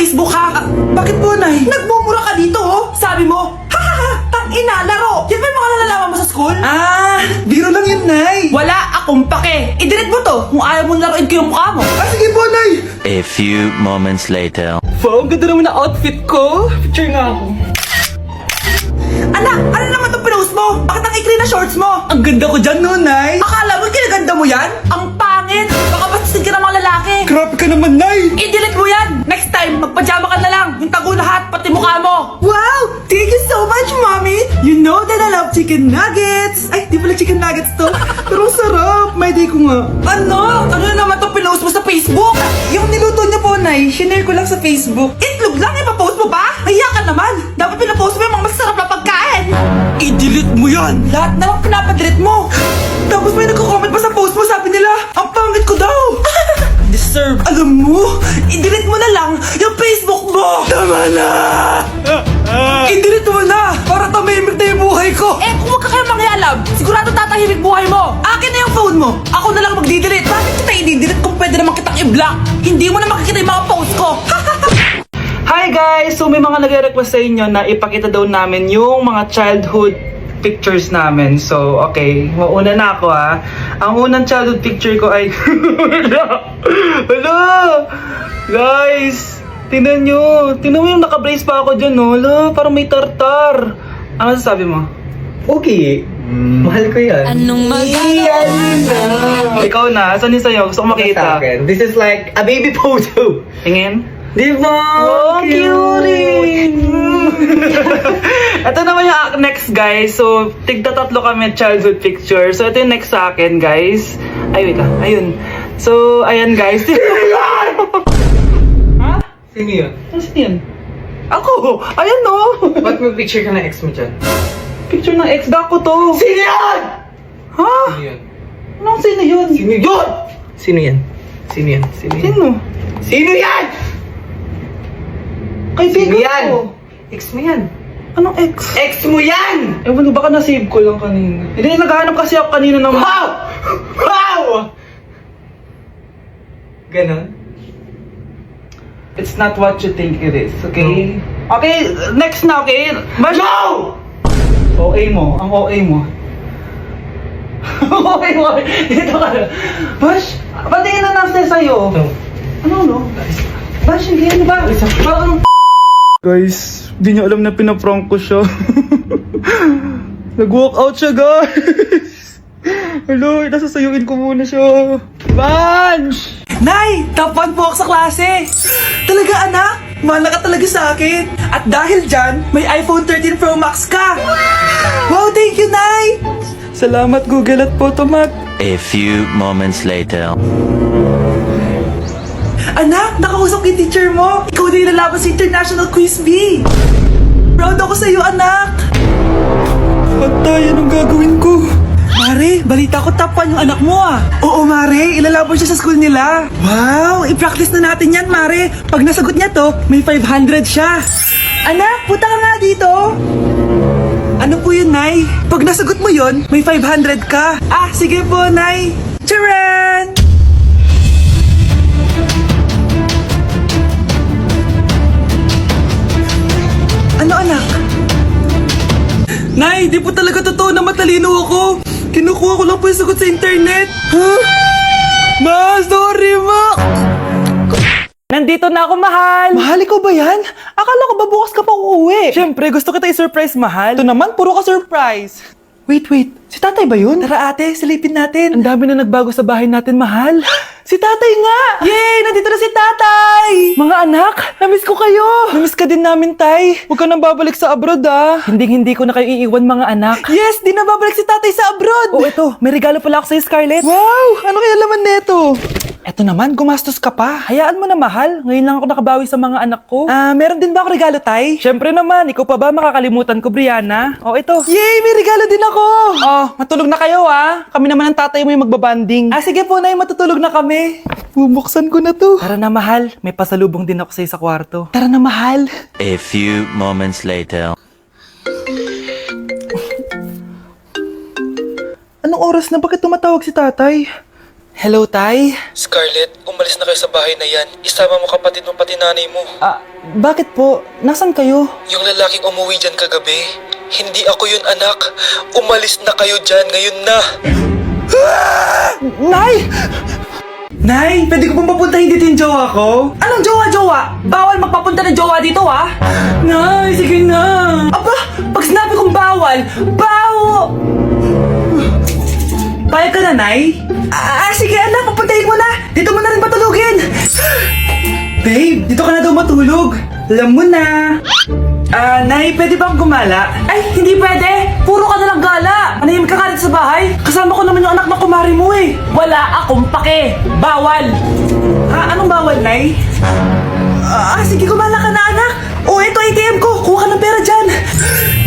Facebook ha? Bakit po, Nay? Nagmumura ka dito oh. Sabi mo, ha, tang-ina, laro. Yan ba yung mga nalalaman mo sa school? Biro lang yun, Nay. Wala akong pake. I-delete mo to kung ayaw mo laruin ko yung mukha mo. Sige po, Nay. A few moments later. Wow, ang ganda naman na outfit ko. Picture nga ako. Anak, ano naman itong pinost mo? Bakit ang ikli na shorts mo? Ang ganda ko dyan, no, Nay. Akala mo kinaganda mo yan? Ang pangit. Baka bastasin ka ng mga lalaki. Grabe ka naman, Nay. I-delete mo yan. Next time, magpajama ka na lang. Yung tago lahat, pati mukha mo. Wow! Thank you so much, Mommy! You know that I love chicken nuggets! Ay, di pala chicken nuggets to. Pero sarap! May day ko nga. Ano? Ano na naman itong pinost mo sa Facebook? Yung niluto niya po, Nay, shinare ko lang sa Facebook. Itlog lang, ipapost mo ba? Hiya ka naman. Dapat pinapost mo yung mga masarap na pagkain. I-delete mo yan. Lahat na lang pinapadelete mo. Tapos may nagko-comment pa sa post mo, sabi nila, ang pangit ko daw! Deserve. Alam mo, I-delete mo na lang yung Facebook mo. tama na! I-delete mo na! Para tamimik na yung buhay ko! Eh, kung huwag ka kayo mangyalab, sigurado tatahimik buhay mo. Akin na yung phone mo. Ako na lang magdi-delete. Bakit kita i-delete kung pwede naman kitang i-block? Hindi mo na makikita yung mga post ko. Hi guys! So may mga nagre-request sa inyo na ipakita daw namin yung mga childhood pictures namin. So, okay. Mauna na ako ha. Ang unang childhood picture ko ay... Hala! Guys! Tingnan nyo. Tingnan mo yung naka-brace pa ako dyan, no? Hala, parang may tartar. Ano sasabi mo? Okay. Mahal ko yan. Anong Ikaw na. Saan yung sa'yo? Gusto ko Sa makita. akin. This is like a baby photo. Tingin. Di ba? Oh, cute! Ito naman yung next, guys. So, tigta-tatlo kami childhood picture. So, ito yung next sa akin, guys. Ay, wait lang. Ayun. So, ayan, guys. Ha? Sino yun? Ano yun? Ako! Ayan, no! Ba't may picture ka ng ex mo dyan? Picture ng ex-dako to. Sino yun? Ha? Sino yun? Anong sino yun? Sino yun? Sino yan? Sino yan? Sino yan? Sino? Sino yan? Kaibigan Sino yan? ko. Ex mo yan. Anong ex? Ex mo yan! Ewan ko, baka na-save ko lang kanina. Hindi, naghahanap kasi ako kanina ng... Wow! Wow! Ganon? It's not what you think it is, okay? Okay, next na, okay? Bash! No! OA mo, ang OA mo. OA mo, dito ka. Bash, patingin na natin sa'yo. No. Ano, no? Bash, hindi ano ba? Parang... Guys, di niyo alam na pinaprank ko siya. Nag-walk out siya, guys. Hello, nasasayuin ko muna siya. Bansh! Nay! Top 1 po ako sa klase! Talaga, anak? Mahal ka talaga sa akin. At dahil dyan, may iPhone 13 Pro Max ka! Wow, thank you, Nay! Salamat, Google at Photomat. A few moments later. Anak, nakausap yung teacher mo. Ikaw na yung lalaban sa International Quiz Bee. Proud ako sa'yo, anak. Patay, anong gagawin ko? Mare, balita ko top 1 yung anak mo ah. Oo, Mare, ilalaban siya sa school nila. Wow, i-practice na natin yan, Mare. Pag nasagot niya to, may 500 siya. Anak, punta ka nga dito. Ano po yun, Nay? Pag nasagot mo yun, may 500 ka. Ah, sige po, Nay. Charan! Ano, anak? Nay, di po talaga totoo na matalino ako. Kinukuha ko lang po yung sagot sa internet. Ha? Ma, sorry, ma. Nandito na ako, mahal. Mahal, ikaw ba yan? Akala ko ba bukas ka pa uuwi? Siyempre, gusto kita i-surprise, mahal. Ito naman, puro ka surprise. Wait. Si tatay ba yun? Tara ate, silipin natin. Ang dami na nagbago sa bahay natin, mahal. Si tatay nga! Yay! Nandito na si tatay! Mga anak, namiss ko kayo! Namiss ka din namin, tay. Huwag ka nang babalik sa abroad, ah. Hindi ko na kayo iiwan, mga anak. Yes! Di na babalik si tatay sa abroad! Oh, eto. May regalo pala ako sa'yo, Scarlett. Wow! Ano kaya laman neto? Eto naman, gumastos ka pa. Hayaan mo na, mahal. Ngayon lang ako nakabawi sa mga anak ko. Meron din ba ako regalo, tay? Siyempre naman. Ikaw pa ba makakalimutan ko, Brianna? Oh, ito. Yay! May regalo din ako! Oh, matulog na kayo, ah. Kami naman ang tatay mo yung magbabanding. Sige po, nay. Matutulog na kami. Bubuksan ko na to. Tara na, mahal. May pasalubong din ako sa'yo sa kwarto. Tara na, mahal. A few moments later. Anong oras na? Bakit tumatawag si tatay? Hello, Tay? Scarlett, umalis na kayo sa bahay na yan. Isama mo kapatid mo pati nanay mo. Bakit po? Nasaan kayo? Yung lalaking umuwi dyan kagabi, hindi ako yun anak. Umalis na kayo dyan ngayon na. Nay! Nay, pwede ko pong papuntahin dito yung jowa ko? Anong jowa-jowa? Bawal magpapunta ng jowa dito, ha? Nay, sige na! Aba, pag sinabi kong bawal, Payag ka na, Nay? Sige anak, papuntahin mo na. Dito mo na rin patulugin. Babe, dito ka na daw matulog. Alam mo na. Nay, pwede bang gumala? Ay, hindi pwede. Puro ka na lang gala. Manahimik ka nga dito sa bahay. Kasama ko naman yung anak ng kumari mo eh. Wala akong pake. Bawal. Anong bawal, Nay? Sige, gumala ka na, anak. Ito ATM ko. Kuha ka ng pera dyan.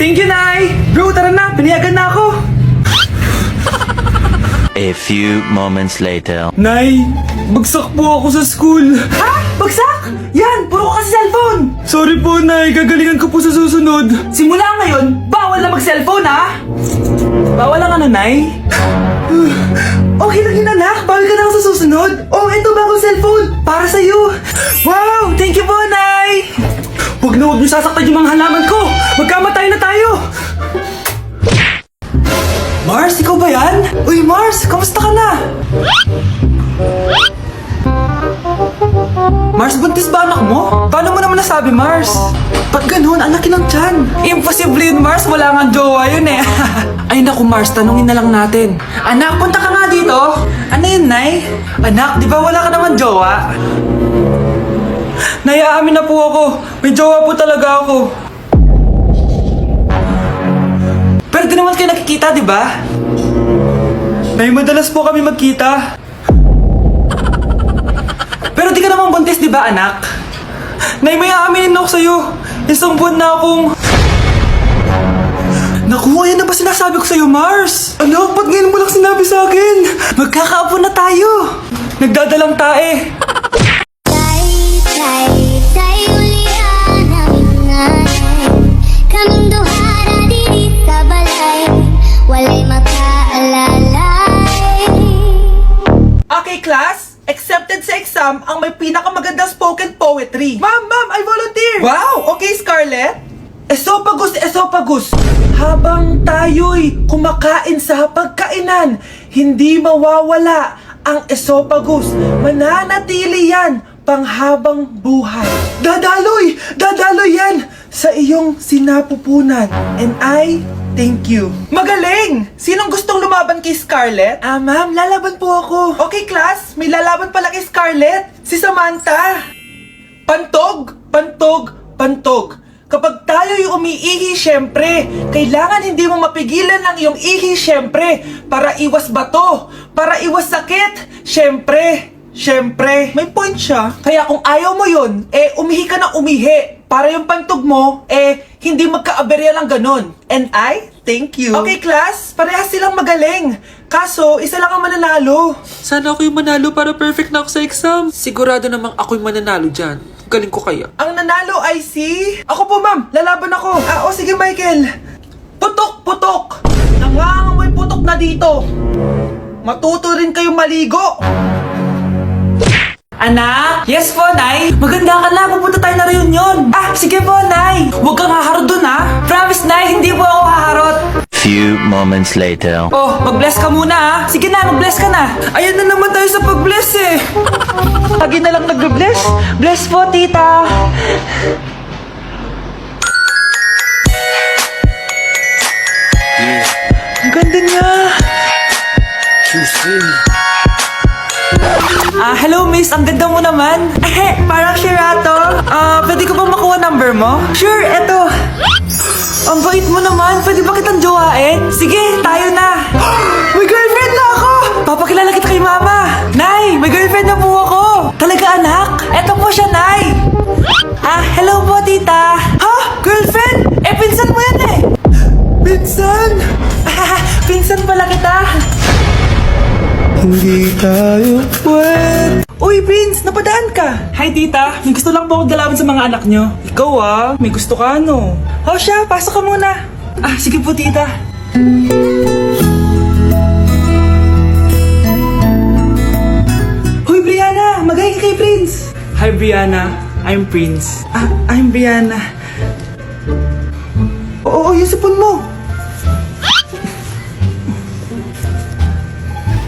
Thank you, Nay! Bro, tara na! Pinayagan na ako! A few moments later. Nay, bagsak po ako sa school. Ha? Bagsak? Yan, puro ka kasi cellphone. Sorry po, Nay. Gagalingan ko po sa susunod. Simula ngayon, bawal na mag-cellphone, ha? Bawal lang ano, Nay? Okay lang yun, anak. Bawal ka na ako sa susunod. Ito bagong cellphone. Para sa'yo. Wow! Thank you po, Nay! Huwag niyo sasaktan yung mga halaman ko. Magkamatay na tayo. Mars, ikaw ba yan? Uy, Mars, kamusta ka na? Mars, buntis ba anak mo? Paano mo naman nasabi, Mars? Ba't ganun? Anakin ng tiyan. Imposible yun, Mars. Wala nga jowa yun eh. Ay naku, Mars, tanungin na lang natin. Anak, punta ka nga dito. Ano yun, Nay? Anak, di ba wala ka naman jowa? Nayaamin na po ako. May jowa po talaga ako. Pero di naman kayo nakikita, di ba? Nay, madalas po kami magkita. Pero di ka naman buntis, di ba, anak? Nay, may aaminin ako sa'yo. Isang buwan na akong... Naku, yan na ba sinasabi ko sa'yo, Mars? Anak, ba't ngayon mo lang sinabi sa akin? Magkakaapo na tayo. Nagdadalang tae. Tay ulian ang nanay. Kaming duha na diri sa balay. Walay makaalalay. Okay, class. Accepted sa exam ang may pinakamagandang spoken poetry. Ma'am, I volunteer! Wow! Okay, Scarlett. Esophagus. Habang tayo'y kumakain sa pagkainan, hindi mawawala ang esophagus. Mananatili yan panghabang buhay. Dadaloy yan sa iyong sinapupunan. And I thank you. Magaling! Sinong gustong lumaban kay Scarlett? Ma'am, lalaban po ako. Okay, class. May lalaban pala kay Scarlett. Si Samantha. Pantog. Kapag tayo'y umiihi, syempre, kailangan hindi mo mapigilan ang iyong ihi, syempre, para iwas bato, para iwas sakit, syempre. May point siya. Kaya kung ayaw mo yun, umihi ka na umihi. Para yung pantog mo, hindi magka-aberya lang ganun. And I thank you. Okay, class, parehas silang magaling. Kaso, isa lang ang mananalo. Sana ako yung manalo para perfect na ako sa exam. Sigurado namang ako yung mananalo dyan. Galing ko kaya. Ang nanalo ay si... Ako po, ma'am. Lalaban ako. Sige, Michael. Putok. Nangangamoy putok na dito. Matuto rin kayong maligo. Anak? Yes po, Nay. Maganda ka na. Pupunta tayo na reunion. Sige po, Nay. Huwag kang haharot dun, ha? Promise, Nay, hindi po ako haharot. Few moments later. Mag-bless ka muna, ha? Sige na, mag-bless ka na. Ayan na naman tayo sa pag-bless eh. Lagi na lang nagbe-bless. Bless po, tita. Ang ganda niya. Hello, miss. Ang ganda mo naman. Parang Sherato. Pwede ko ba makuha number mo? Sure, eto. Ang bait mo naman. Pwede ba kitang jowain? Sige, tayo na. May girlfriend na ako. Papakilala kita kay mama. Nay, may girlfriend na po ako. Talaga, anak? Eto po siya, Nay. Hello po, tita. Ha? Girlfriend? Pinsan mo yan eh. Pinsan? Pinsan pala kita. Hindi tayo pwede. Uy, Prince, napadaan ka. Hi, tita. May gusto lang po akong galawan sa mga anak nyo. Ikaw may gusto ka no? Siya, pasok ka muna. Sige po, tita. Prince! Hi, Brianna. I'm Prince. I'm Brianna. Oo, yung sipon mo.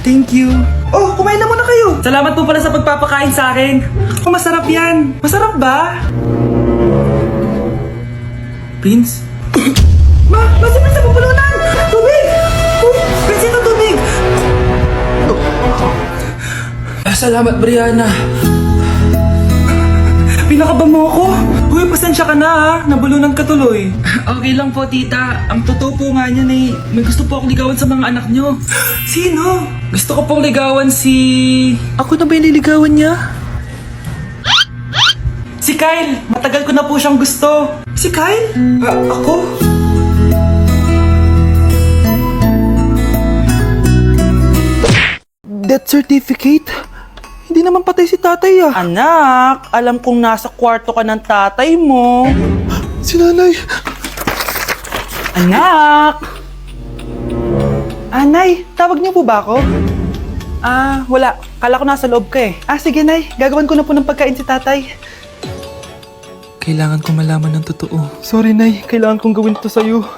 Thank you. Oh, kumain na muna kayo. Salamat po pala sa pagpapakain sa akin. Oh, masarap yan. Masarap ba? Prince? Basta Prince sa pupulunan! Tubig! Oh, Prince, ito tubig! Salamat, Brianna. Pinakaba mo ako. Uy, pasensya ka na ha. Nabulunan ka tuloy. Okay lang po, tita. Ang totoo po nga niyan eh. May gusto po akong ligawan sa mga anak nyo. Sino? Gusto ko pong ligawan si... Ako na ba yung liligawan niya? Si Kyle. Matagal ko na po siyang gusto. Si Kyle? Ako? Death certificate? Hindi naman patay si tatay ah. Anak, alam kong nasa kwarto ka ng tatay mo. Si nanay. Anak! Nay, tawag niyo po ba ako? Wala. Kala ko nasa loob ka eh. Sige nay, gagawan ko na po ng pagkain si tatay. Kailangan ko malaman ng totoo. Sorry nay, kailangan kong gawin to sa'yo.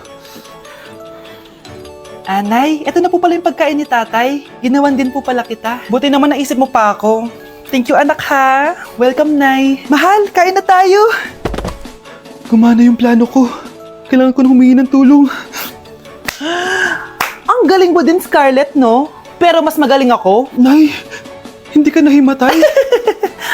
Nay, eto na po pala yung pagkain ni tatay. Ginawan din po pala kita. Buti naman naisip mo pa ako. Thank you anak ha. Welcome nay. Mahal, kain na tayo. Gumana yung plano ko. Kailangan ko na humingi ng tulong. Ang galing mo din Scarlett, no? Pero mas magaling ako. Nay, hindi ka nahimatay.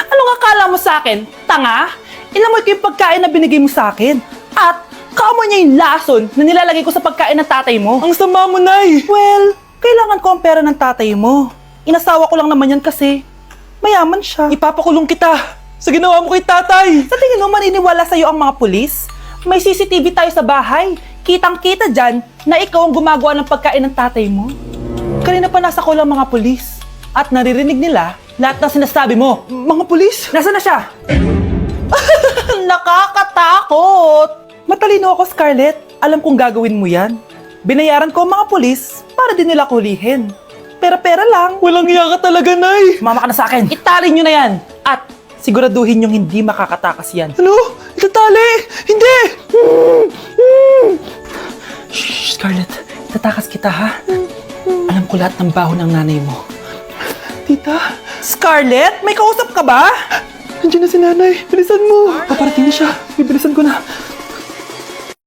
Anong akala mo sa akin? Tanga? Inamoy ko yung pagkain na binigay mo sa akin. At kaamoy niya yung lason na nilalagay ko sa pagkain ng tatay mo. Ang sama mo, Nay! Well, kailangan ko ang pera ng tatay mo. Inasawa ko lang naman yan kasi mayaman siya. Ipapakulong kita sa ginawa mo kay tatay. Sa tingin mo, maniniwala sa'yo ang mga pulis? May CCTV tayo sa bahay. Kitang-kita dyan na ikaw ang gumagawa ng pagkain ng tatay mo. Kanina pa nasa kulang mga pulis. At naririnig nila lahat ng sinasabi mo. Mga pulis? Nasaan na siya? Nakakatakot! Matalino ako, Scarlett. Alam kong gagawin mo yan. Binayaran ko ang mga pulis para din nila kulihin. Pera-pera lang. Walang iya ka talaga, Nay. Mama ka na sa akin. Itali nyo na yan. At siguraduhin nyong hindi makakatakas yan. Ano? Itatali? Hindi! Shh, Scarlett. Itatakas kita, ha? Alam ko lahat ng baho ng nanay mo. Tita? Scarlett? May kausap ka ba? Nandiyan na si nanay. Bilisan mo. Paparating na siya. Bibilisan ko na.